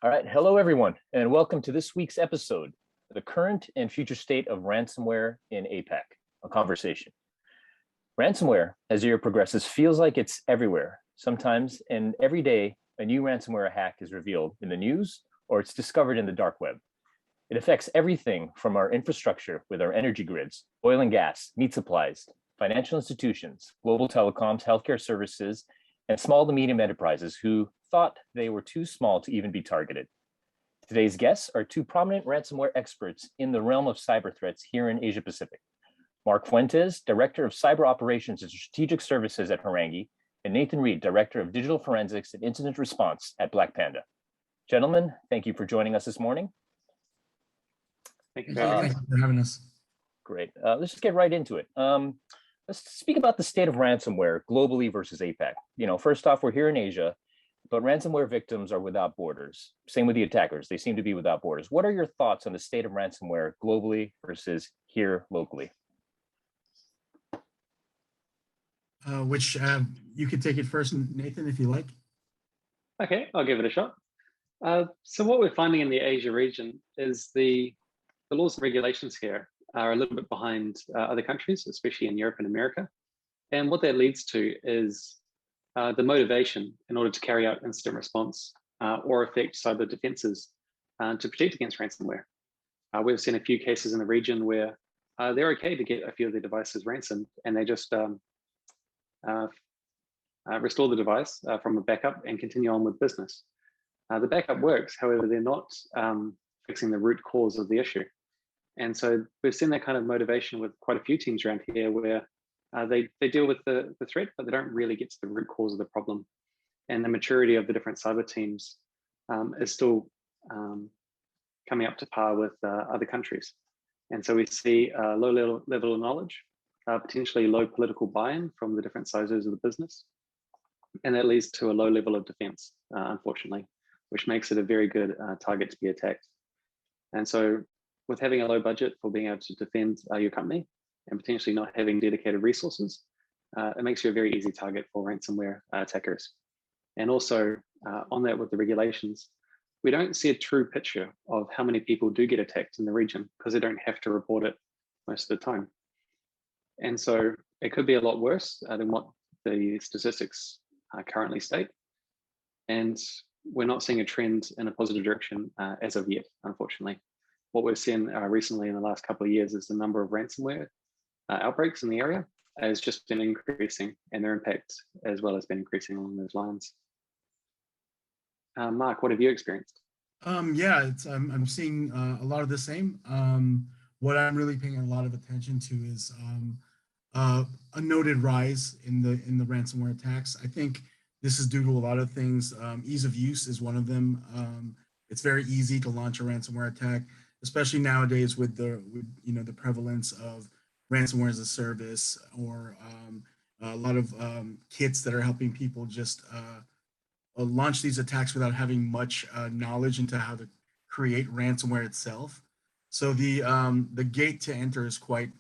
All right, hello everyone, and welcome to this week's episode, The Current and Future State of Ransomware in APAC, a conversation. Ransomware, as the year progresses, feels like it's everywhere. Sometimes, and every day, a new ransomware hack is revealed in the news or it's discovered in the dark web. It affects everything from our infrastructure with our energy grids, oil and gas, meat supplies, financial institutions, global telecoms, healthcare services, and small to medium enterprises who thought they were too small to even be targeted. Today's guests are two prominent ransomware experts in the realm of cyber threats here in Asia Pacific. Mark Fuentes, Director of Cyber Operations and Strategic Services at Horangi, and Nathan Reid, Director of Digital Forensics and Incident Response at Blackpanda. Gentlemen, thank you for joining us this morning. Thank you for having us. Great. Let's just get right into it. Let's speak about the state of ransomware globally versus APAC. First off, we're here in Asia, but ransomware victims are without borders. Same with the attackers. They seem to be without borders. What are your thoughts on the state of ransomware globally versus here locally? You could take it first, Nathan, if you like. Okay, I'll give it a shot. So what we're finding in the Asia region is the laws and regulations here are a little bit behind other countries, especially in Europe and America. And what that leads to is the motivation in order to carry out incident response or effect cyber defenses to protect against ransomware. We've seen a few cases in the region where they're okay to get a few of their devices ransomed, and they just restore the device from a backup and continue on with business. The backup works, however, they're not fixing the root cause of the issue. And so we've seen that kind of motivation with quite a few teams around here where they deal with the threat, but they don't really get to the root cause of the problem. And the maturity of the different cyber teams is still coming up to par with other countries. And so we see a low level of knowledge, potentially low political buy-in from the different sizes of the business. And that leads to a low level of defense, unfortunately, which makes it a very good target to be attacked. And so with having a low budget for being able to defend your company and potentially not having dedicated resources, it makes you a very easy target for ransomware attackers. And also on that with the regulations, we don't see a true picture of how many people do get attacked in the region because they don't have to report it most of the time. And so it could be a lot worse than what the statistics currently state. And we're not seeing a trend in a positive direction as of yet, unfortunately. What we've seen recently in the last couple of years is the number of ransomware outbreaks in the area has just been increasing, and their impact as well has been increasing along those lines. Mark, what have you experienced? I'm seeing a lot of the same. What I'm really paying a lot of attention to is a noted rise in the ransomware attacks. I think this is due to a lot of things. Ease of use is one of them. It's very easy to launch a ransomware attack, especially nowadays with the prevalence of ransomware as a service, or a lot of kits that are helping people just launch these attacks without having much knowledge into how to create ransomware itself. So the gate to enter is quite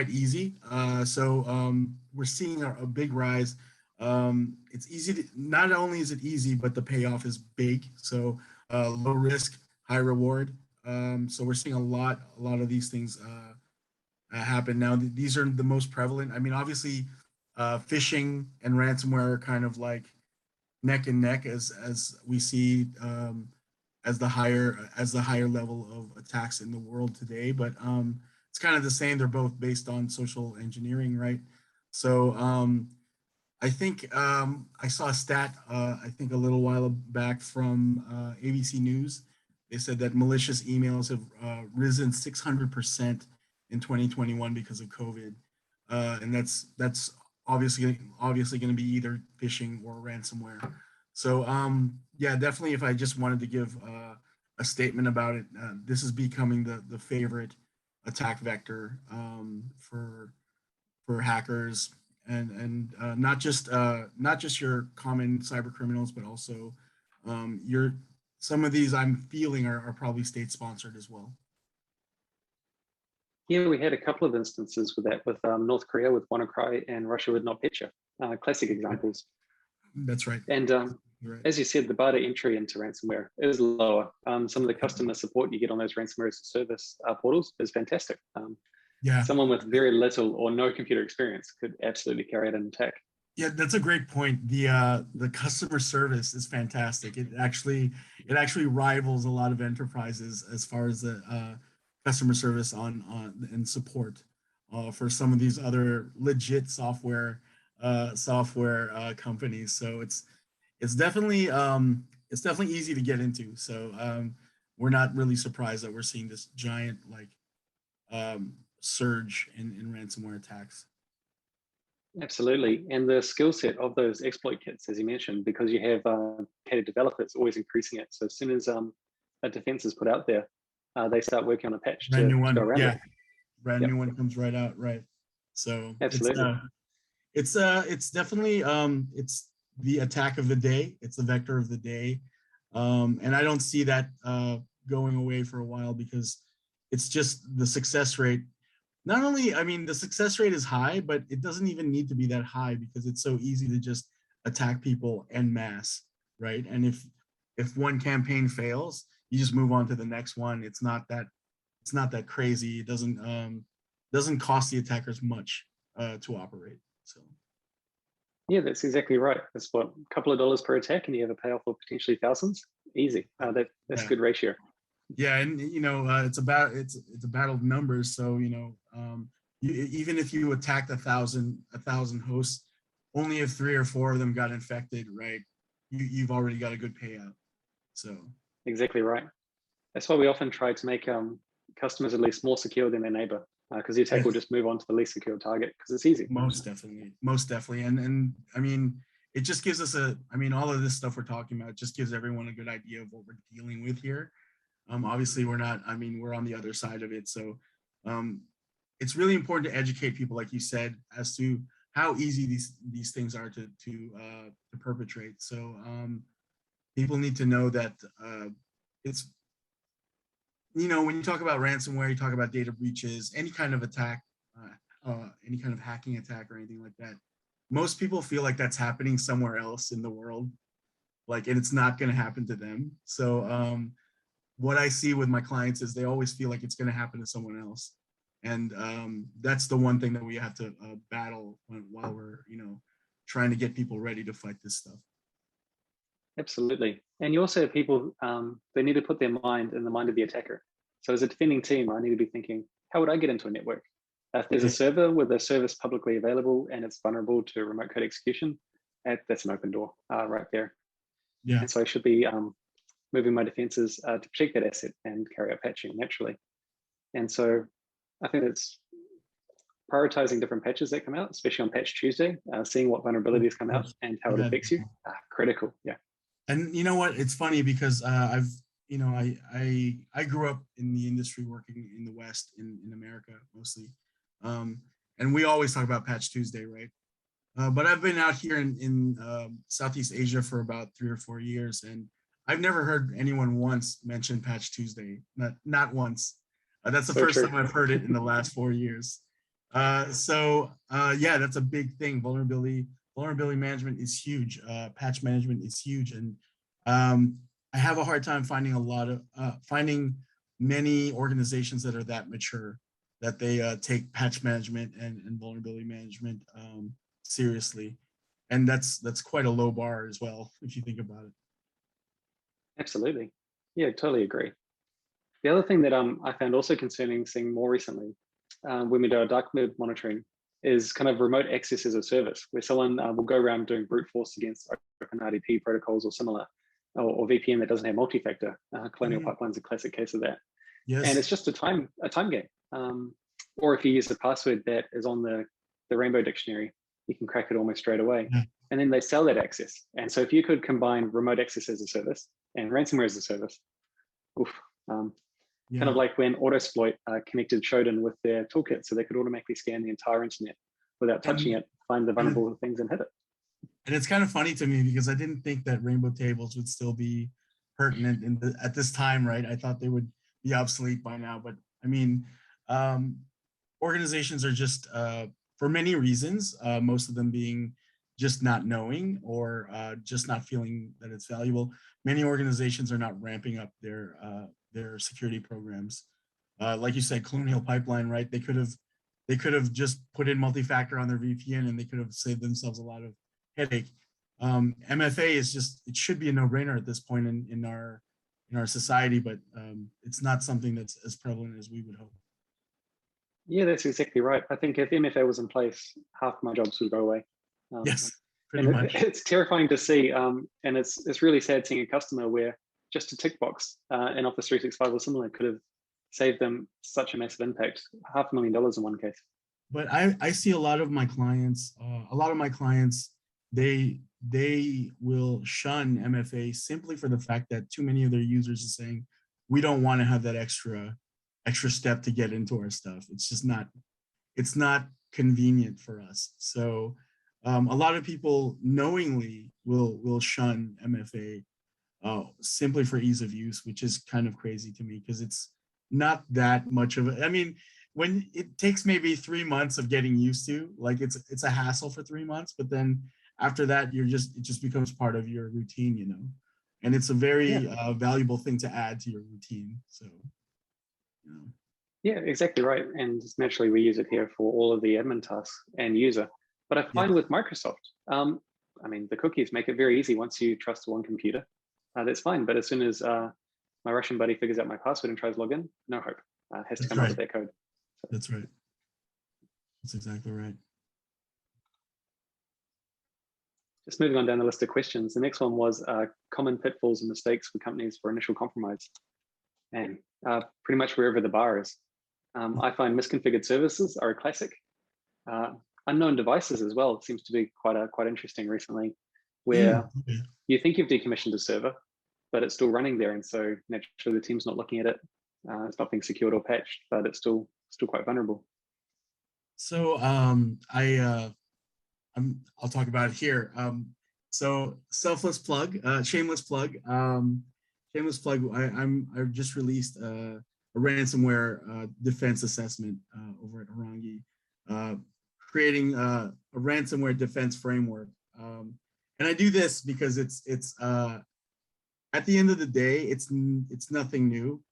easy. We're seeing a big rise. It's easy to, not only is it easy, but the payoff is big. So low risk, high reward. So we're seeing a lot of these things happen now. These are the most prevalent. I mean, obviously, phishing and ransomware are kind of like neck and neck as we see as the higher level of attacks in the world today. But it's kind of the same. They're both based on social engineering, right? So I think I saw a stat I think a little while back from ABC News. They said that malicious emails have risen 600% in 2021 because of COVID, and that's obviously going to be either phishing or ransomware. So yeah, definitely. If I just wanted to give a statement about it, this is becoming the favorite attack vector for hackers, and not just your common cyber criminals, but also some of these I'm feeling are probably state sponsored as well. Yeah, we had a couple of instances with that, with North Korea with WannaCry and Russia with NotPetya, classic examples. That's right. And Right. As you said, the bar to entry into ransomware is lower. Some of the customer support you get on those ransomware as a service portals is fantastic. Yeah. Someone with very little or no computer experience could absolutely carry out an attack. Yeah, that's a great point. The customer service is fantastic. It actually rivals a lot of enterprises as far as the customer service on and support for some of these other legit software companies. So it's definitely easy to get into. So we're not really surprised that we're seeing this giant surge in ransomware attacks. Absolutely. And the skill set of those exploit kits, as you mentioned, because you have dedicated developers always increasing it. So as soon as a defense is put out there, they start working on a patch Brand new to one, go around yeah. it. Brand new one comes right out, right? So Absolutely. it's definitely it's the attack of the day. It's the vector of the day, and I don't see that going away for a while because it's just the success rate. Not only, I mean, the success rate is high, but it doesn't even need to be that high because it's so easy to just attack people en masse, right? And if one campaign fails, you just move on to the next one. It's not that crazy. It doesn't cost the attackers much to operate. So yeah, that's exactly right. That's what, a couple of dollars per attack, and you have a payoff of potentially thousands. Easy. That's a good ratio. Yeah, and it's a battle of numbers. So even if you attacked a thousand hosts, only if 3 or 4 of them got infected, right? You've already got a good payout. So exactly right. That's why we often try to make customers at least more secure than their neighbor, because the attack will just move on to the least secure target because it's easy. Most definitely, and I mean, it just gives us all of this stuff we're talking about just gives everyone a good idea of what we're dealing with here. Obviously we're not, we're on the other side of it. So it's really important to educate people, like you said, as to how easy these things are to perpetrate. So people need to know that it's, when you talk about ransomware, you talk about data breaches, any kind of attack, any kind of hacking attack or anything like that. Most people feel like that's happening somewhere else in the world, and it's not going to happen to them. So what I see with my clients is they always feel like it's going to happen to someone else. And that's the one thing that we have to battle while we're, trying to get people ready to fight this stuff. Absolutely. And you also have people, they need to put their mind in the mind of the attacker. So as a defending team, I need to be thinking, how would I get into a network? If there's a server with a service publicly available and it's vulnerable to remote code execution, that's an open door right there. Yeah. And so I should be moving my defenses to protect that asset and carry out patching naturally. And so I think it's prioritizing different patches that come out, especially on Patch Tuesday, seeing what vulnerabilities come out and how it affects you. Critical, yeah. And you know what? It's funny because I grew up in the industry working in the West, in America mostly. And we always talk about Patch Tuesday, right? But I've been out here in Southeast Asia for about 3 or 4 years, and I've never heard anyone once mention Patch Tuesday, not once. That's the first time I've heard it in the last 4 years. Yeah, that's a big thing. Vulnerability management is huge. Patch management is huge, and I have a hard time finding many organizations that are that mature, that they take patch management and vulnerability management seriously, and that's quite a low bar as well, if you think about it. Absolutely, yeah, totally agree. The other thing that I found also concerning, seeing more recently, when we do our dark web monitoring, is kind of remote access as a service, where someone will go around doing brute force against OpenRDP protocols or similar, or VPN that doesn't have multi-factor. Colonial Pipeline is a classic case of that. Yes. And it's just a time game. Or if you use a password that is on the Rainbow Dictionary, you can crack it almost straight away. Yeah. And then they sell that access. And so if you could combine remote access as a service and ransomware as a service, kind of like when Autosploit connected Shodan with their toolkit, so they could automatically scan the entire internet without touching it, find the vulnerable things and hit it. And it's kind of funny to me because I didn't think that Rainbow tables would still be pertinent at this time, right? I thought they would be obsolete by now, but I mean, organizations are just, for many reasons, most of them being just not knowing or just not feeling that it's valuable. Many organizations are not ramping up their security programs. Like you said, Colonial Pipeline, right? They could have just put in multi-factor on their VPN and they could have saved themselves a lot of headache. MFA is just, it should be a no-brainer at this point in our society, but it's not something that's as prevalent as we would hope. Yeah, that's exactly right. I think if MFA was in place, half my jobs would go away. Yes, pretty much. It's terrifying to see, and it's really sad seeing a customer where just a tick box in Office 365 or similar could have saved them such a massive impact, $500,000 in one case. But I see a lot of my clients, they will shun MFA simply for the fact that too many of their users are saying, we don't want to have that extra step to get into our stuff. It's just not, it's not convenient for us. So a lot of people knowingly will shun MFA simply for ease of use, which is kind of crazy to me because it's not that much of a, I mean, when it takes maybe 3 months of getting used to, like it's a hassle for 3 months, but then after that, it just becomes part of your routine, you know, and it's a very valuable thing to add to your routine. So, you know. Yeah, exactly right. And naturally we use it here for all of the admin tasks and user. But I find with Microsoft, I mean, the cookies make it very easy once you trust one computer. That's fine. But as soon as my Russian buddy figures out my password and tries to log in, no hope. Has to come up with that code. So. That's right. That's exactly right. Just moving on down the list of questions. The next one was common pitfalls and mistakes for companies for initial compromise. And pretty much wherever the bar is. I find misconfigured services are a classic. Unknown devices as well seems to be quite interesting recently, where you think you've decommissioned a server, but it's still running there, and so naturally the team's not looking at it. It's not being secured or patched, but it's still quite vulnerable. So I'll talk about it here. So selfless plug, shameless plug. Shameless plug. I've just released a ransomware defense assessment over at Horangi, creating a ransomware defense framework. And I do this because it's at the end of the day, it's nothing new.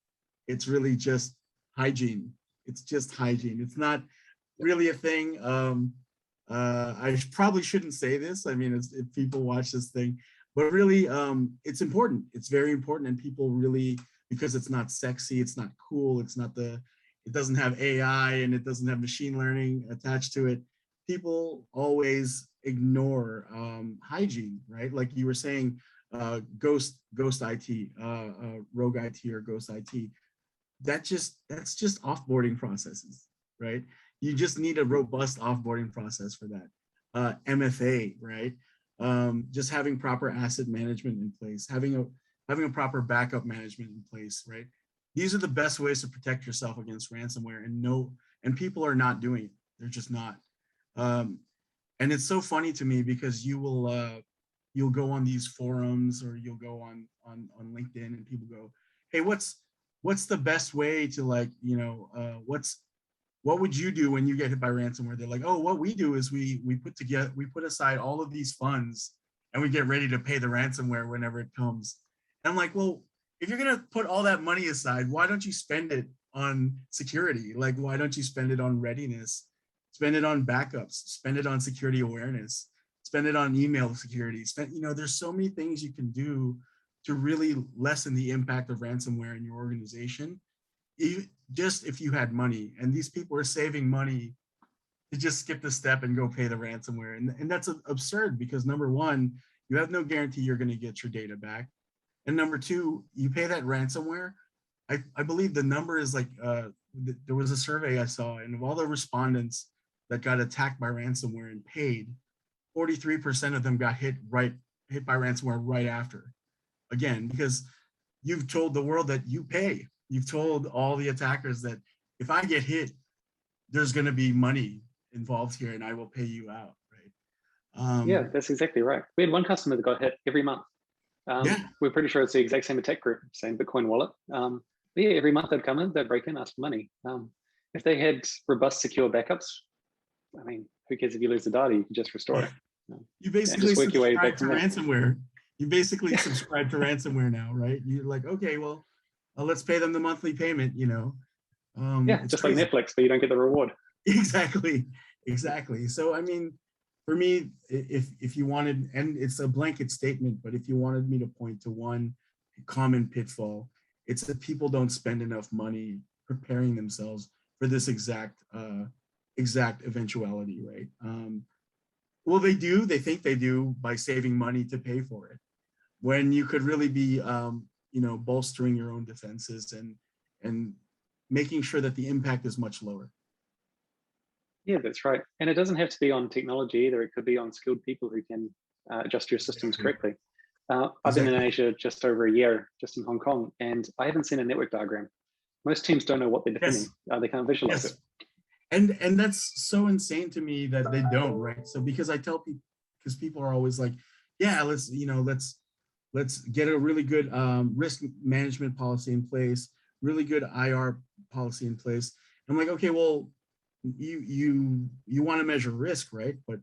It's really just hygiene. It's just hygiene. It's not really a thing. I probably shouldn't say this. I mean, if people watch this thing, but really, it's important. It's very important, and people really, because it's not sexy, it's not cool, it doesn't have AI and it doesn't have machine learning attached to it. People always ignore hygiene, right? Like you were saying, ghost IT, rogue IT or ghost IT. That's just offboarding processes, right? You just need a robust offboarding process for that. MFA, right? Just having proper asset management in place, having a proper backup management in place, right? These are the best ways to protect yourself against ransomware, and people are not doing it. They're just not. And it's so funny to me because you'll go on these forums or you'll go on LinkedIn and people go, hey, what's the best way to, like, you know, what would you do when you get hit by ransomware? They're like, oh, what we do is we put aside all of these funds and we get ready to pay the ransomware whenever it comes. And I'm like, well, if you're gonna put all that money aside, why don't you spend it on security? Like, why don't you spend it on readiness? Spend it on backups, spend it on security awareness, spend it on email security. There's so many things you can do to really lessen the impact of ransomware in your organization. If you had money, and these people are saving money to just skip the step and go pay the ransomware. And that's absurd because number one, you have no guarantee you're going to get your data back. And number two, you pay that ransomware. I believe the number is like, there was a survey I saw, and of all the respondents that got attacked by ransomware and paid, 43% of them got hit by ransomware right after. Again, because you've told the world that you pay. You've told all the attackers that if I get hit, there's going to be money involved here and I will pay you out, right? Yeah, that's exactly right. We had one customer that got hit every month. We're pretty sure it's the exact same attack group, same Bitcoin wallet. But yeah, every month they'd come in, they'd break in, ask for money. If they had robust, secure backups, I mean, who cares if you lose the data? You can just restore it. You basically work your way subscribe back to from there. ransomware. You basically subscribe to ransomware now, right? You're like, okay, well, let's pay them the monthly payment, Yeah, it's just crazy. like Netflix, but you don't get the reward. Exactly. So, I mean, for me, if you wanted, and it's a blanket statement, but if you wanted me to point to one common pitfall, it's that people don't spend enough money preparing themselves for this exact eventuality, right? Well, they do. They think they do by saving money to pay for it, when you could really be, bolstering your own defenses and making sure that the impact is much lower. Yeah, that's right. And it doesn't have to be on technology either. It could be on skilled people who can adjust your systems correctly. I've been in Asia just over a year, just in Hong Kong, and I haven't seen a network diagram. Most teams don't know what they're defending. They can't visualize it. And that's so insane to me that they don't, right? So because I tell people, because people are always like, yeah, let's get a really good risk management policy in place, really good IR policy in place. I'm like, okay, well, you want to measure risk, right? But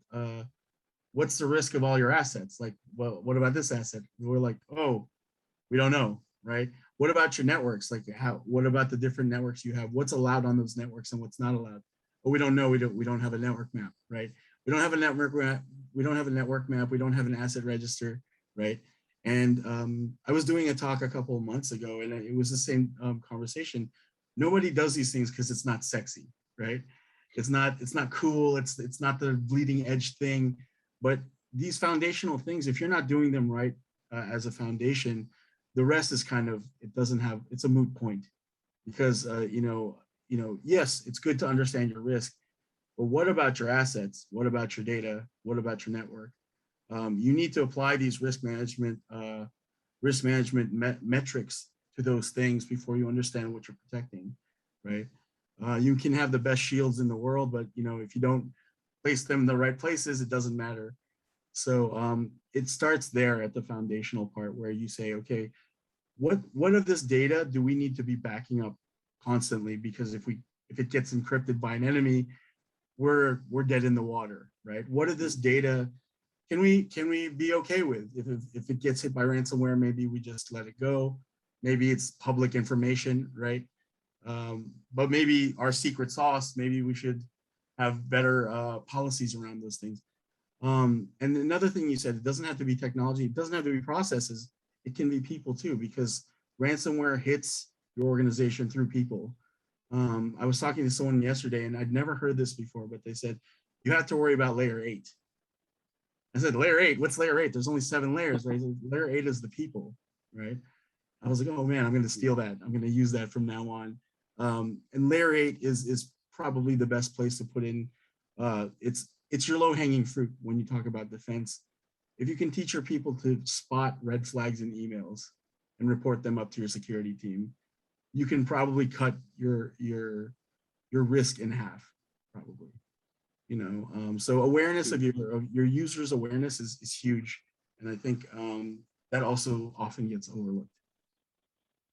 what's the risk of all your assets? Like, well, what about this asset? We're like, oh, we don't know, right? What about your networks? Like, what about the different networks you have? What's allowed on those networks and what's not allowed? Well, we don't know. We don't have a network map, right? We don't have a network map. We don't have a network map. We don't have an asset register, right? And I was doing a talk a couple of months ago, and it was the same conversation. Nobody does these things because it's not sexy, right? It's not cool. It's not the bleeding edge thing. But these foundational things, if you're not doing them right as a foundation, the rest is kind of, it's a moot point, because yes, it's good to understand your risk, but what about your assets? What about your data? What about your network? You need to apply these risk management metrics to those things before you understand what you're protecting, right? You can have the best shields in the world, but if you don't place them in the right places, it doesn't matter. So it starts there at the foundational part, where you say, okay, what of this data do we need to be backing up constantly? Because if it gets encrypted by an enemy, we're dead in the water, right? What of this data can we be okay with? If it gets hit by ransomware, maybe we just let it go. Maybe it's public information, right? But maybe our secret sauce, maybe we should have better policies around those things. And another thing you said, it doesn't have to be technology, it doesn't have to be processes, it can be people too, because ransomware hits your organization through people. I was talking to someone yesterday, and I'd never heard this before, but they said, you have to worry about layer 8. I said, layer 8? What's layer 8? There's only 7 layers, right? Layer 8 is the people, right? I was like, oh man, I'm going to steal that. I'm going to use that from now on. And layer 8 is probably the best place to put in. It's your low-hanging fruit when you talk about defense. If you can teach your people to spot red flags in emails and report them up to your security team, you can probably cut your risk in half, probably. So awareness of your users' awareness is huge, and I think that also often gets overlooked.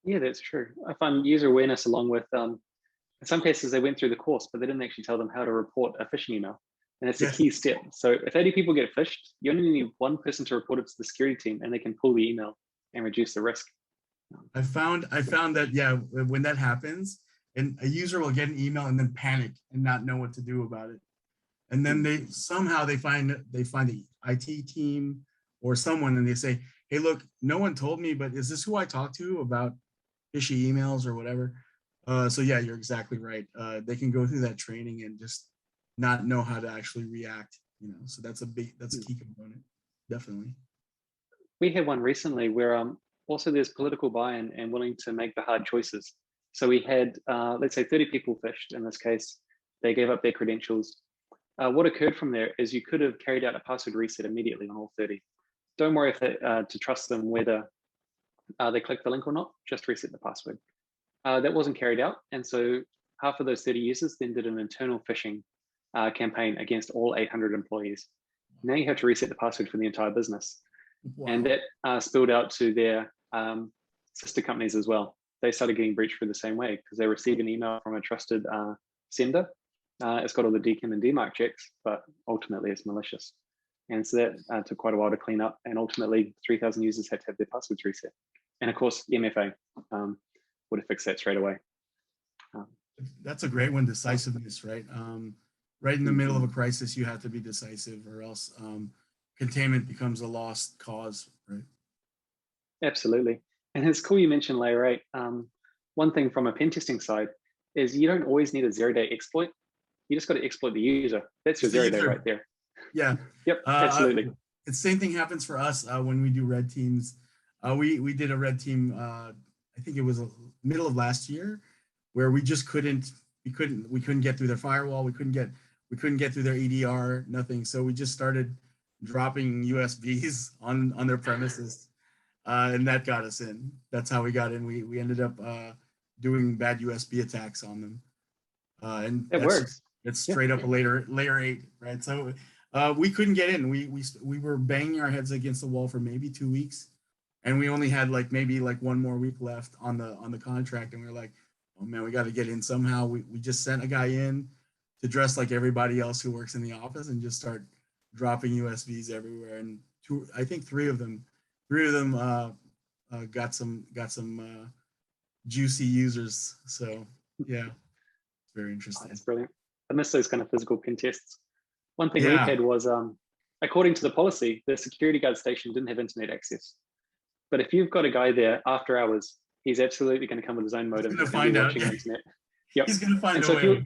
Yeah, that's true. I find user awareness, along with in some cases they went through the course, but they didn't actually tell them how to report a phishing email. And it's a key step. So if 80 people get phished, you only need one person to report it to the security team, and they can pull the email and reduce the risk. I found that, yeah, when that happens, and a user will get an email and then panic and not know what to do about it. And then they find the IT team or someone, and they say, hey, look, no one told me, but is this who I talked to about fishy emails or whatever? So yeah, you're exactly right. They can go through that training and just not know how to actually react, so that's a key component, definitely. We had one recently where also there's political buy-in and willing to make the hard choices. So we had, let's say 30 people phished in this case. They gave up their credentials. What occurred from there is you could have carried out a password reset immediately on all 30. Don't worry to trust them whether they click the link or not, just reset the password. That wasn't carried out. And so half of those 30 users then did an internal phishing campaign against all 800 employees. Now you have to reset the password for the entire business. Wow. And that spilled out to their sister companies as well. They started getting breached through the same way because they received an email from a trusted sender. It's got all the DKIM and DMARC checks, but ultimately it's malicious. And so that took quite a while to clean up, and ultimately 3,000 users had to have their passwords reset. And of course, MFA would have fixed that straight away. That's a great one, decisiveness, right? Right in the middle of a crisis, you have to be decisive, or else containment becomes a lost cause, right? Absolutely. And it's cool you mentioned layer 8. One thing from a pen testing side is you don't always need a 0-day exploit. You just got to exploit the user. That's your 0-day right there. Yeah. Yep, absolutely. The same thing happens for us when we do red teams. We did a red team, I think it was middle of last year, where we just couldn't get through their firewall. We couldn't get through their EDR, nothing. So we just started dropping USBs on their premises, and that got us in. That's how we got in. We ended up doing bad USB attacks on them, and it works. It's straight up a layer 8, right? So we couldn't get in. We were banging our heads against the wall for maybe 2 weeks, and we only had maybe 1 more week left on the contract, and we were like, oh man, we got to get in somehow. We just sent a guy in to dress like everybody else who works in the office and just start dropping USBs everywhere. And I think three of them got some juicy users. So yeah, it's very interesting. That's brilliant. I miss those kind of physical pen tests. One thing we had was, according to the policy, the security guard station didn't have internet access. But if you've got a guy there after hours, he's absolutely going to come with his own modem. He's going to find out. Internet. Yep. He's going to find a way.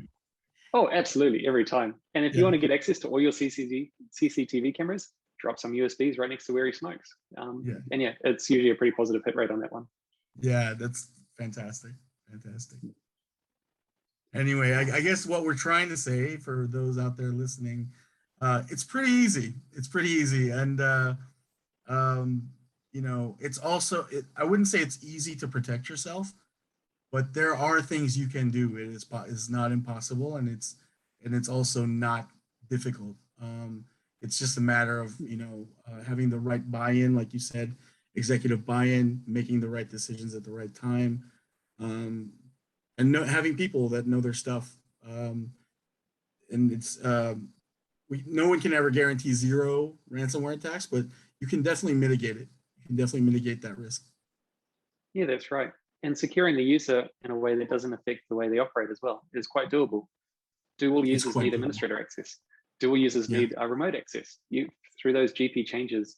Oh, absolutely, every time. And if you want to get access to all your CCTV cameras, drop some USBs right next to where he smokes. And yeah, it's usually a pretty positive hit rate on that one. Yeah, that's fantastic. Fantastic. Anyway, I guess what we're trying to say for those out there listening, it's pretty easy. It's pretty easy. And, you know, it's also, I wouldn't say it's easy to protect yourself, but there are things you can do. It's not impossible, and it's also not difficult. It's just a matter of, you know, having the right buy-in, like you said, executive buy-in, making the right decisions at the right time, and having people that know their stuff. And it's no one can ever guarantee zero ransomware attacks, but you can definitely mitigate it. You can definitely mitigate that risk. Yeah, that's right. And securing the user in a way that doesn't affect the way they operate as well is quite doable. Do all users need administrator access? Do all users need remote access? Through those GP changes,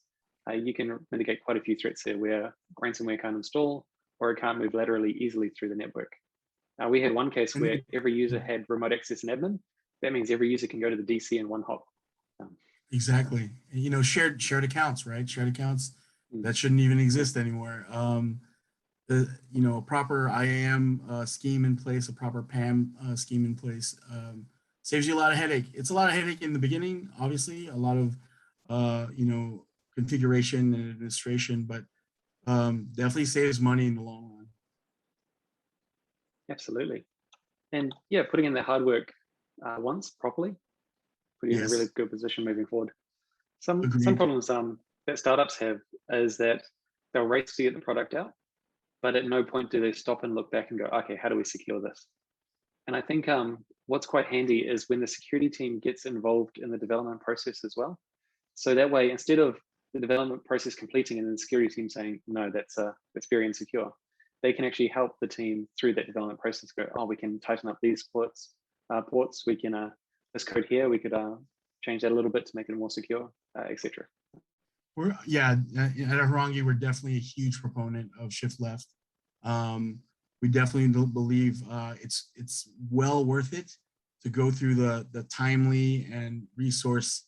you can mitigate quite a few threats there where ransomware can't install or it can't move laterally easily through the network. We had one case where every user had remote access and admin. That means every user can go to the DC in one hop. Exactly. You know, shared accounts, right? Shared accounts that shouldn't even exist anymore. You know, a proper IAM scheme in place, a proper PAM scheme in place saves you a lot of headache. It's a lot of headache in the beginning, obviously, a lot of, you know, configuration and administration, but definitely saves money in the long run. Absolutely. And yeah, putting in the hard work once properly, putting you in a really good position moving forward. Some problems that startups have is that they'll race to get the product out, but at no point do they stop and look back and go, okay, how do we secure this? And I think what's quite handy is when the security team gets involved in the development process as well. So that way, instead of the development process completing and then the security team saying, no, that's very insecure, they can actually help the team through that development process. Go, oh, we can tighten up these ports. We can this code here. We could change that a little bit to make it more secure, etc. At Horangi, we're definitely a huge proponent of shift left. We definitely believe it's well worth it to go through the timely and resource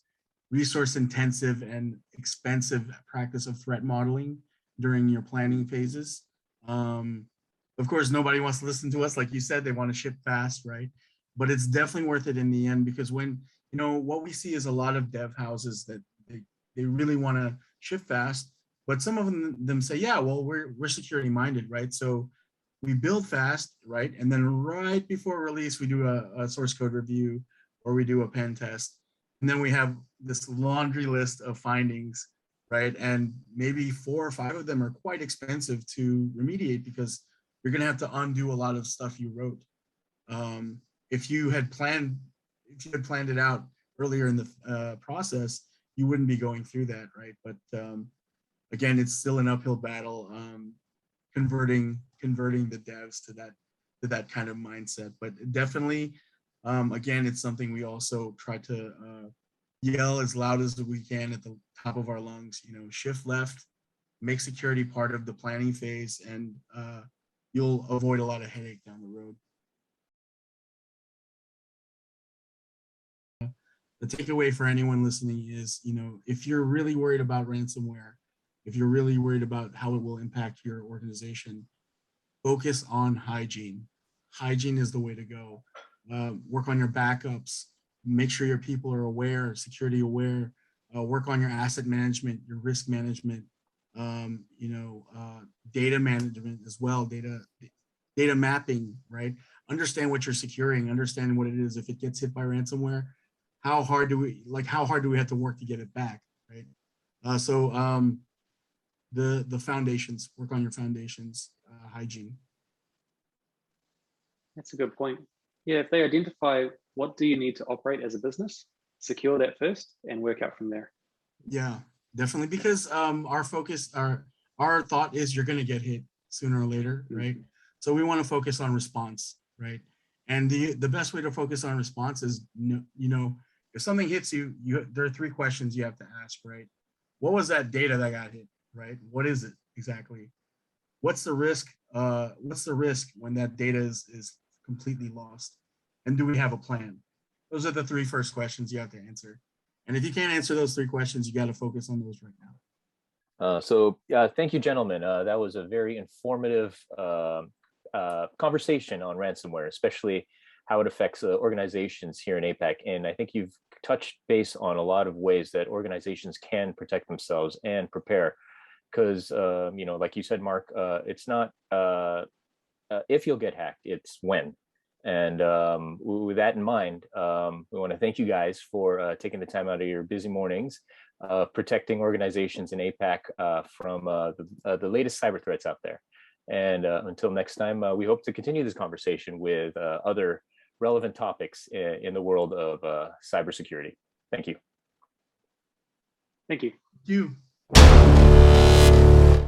intensive and expensive practice of threat modeling during your planning phases. Of course, nobody wants to listen to us. Like you said, they want to ship fast, right? But it's definitely worth it in the end, because when, you know, what we see is a lot of dev houses that they really want to ship fast, but some of them say, yeah, well, we're security minded, right? So we build fast, right? And then right before release, we do a source code review or we do a pen test. And then we have this laundry list of findings, right? And maybe 4 or 5 of them are quite expensive to remediate because you're going to have to undo a lot of stuff you wrote. If you had planned it out earlier in the process, you wouldn't be going through that, right? But again, it's still an uphill battle, converting the devs to that kind of mindset. But definitely, again, it's something we also try to yell as loud as we can at the top of our lungs. You know, shift left, make security part of the planning phase, and you'll avoid a lot of headache down the road. The takeaway for anyone listening is, you know, if you're really worried about ransomware, if you're really worried about how it will impact your organization, focus on hygiene. Hygiene is the way to go. Work on your backups, make sure your people are aware, security aware, work on your asset management, your risk management, data management as well, data mapping, right? Understand what you're securing, understand what it is. If it gets hit by ransomware, how hard do we have to work to get it back, right? The foundations, work on your foundations, hygiene. That's a good point. Yeah, if they identify what do you need to operate as a business, secure that first and work out from there. Yeah, definitely, because our thought is you're going to get hit sooner or later, right? So we want to focus on response, right? And the best way to focus on response is, if something hits you, there are 3 questions you have to ask, right? What was that data that got hit, right? What is it exactly? What's the risk? What's the risk when that data is completely lost? And do we have a plan? Those are the 3 first questions you have to answer. And if you can't answer those 3 questions, you got to focus on those right now. Thank you, gentlemen. That was a very informative conversation on ransomware, especially how it affects organizations here in APAC. And I think you've touched base on a lot of ways that organizations can protect themselves and prepare. Because, like you said, Mark, it's not if you'll get hacked, it's when. And with that in mind, we want to thank you guys for taking the time out of your busy mornings, protecting organizations in APAC from the latest cyber threats out there. And until next time, we hope to continue this conversation with other relevant topics in the world of cybersecurity. Thank you. Thank you. Thank you.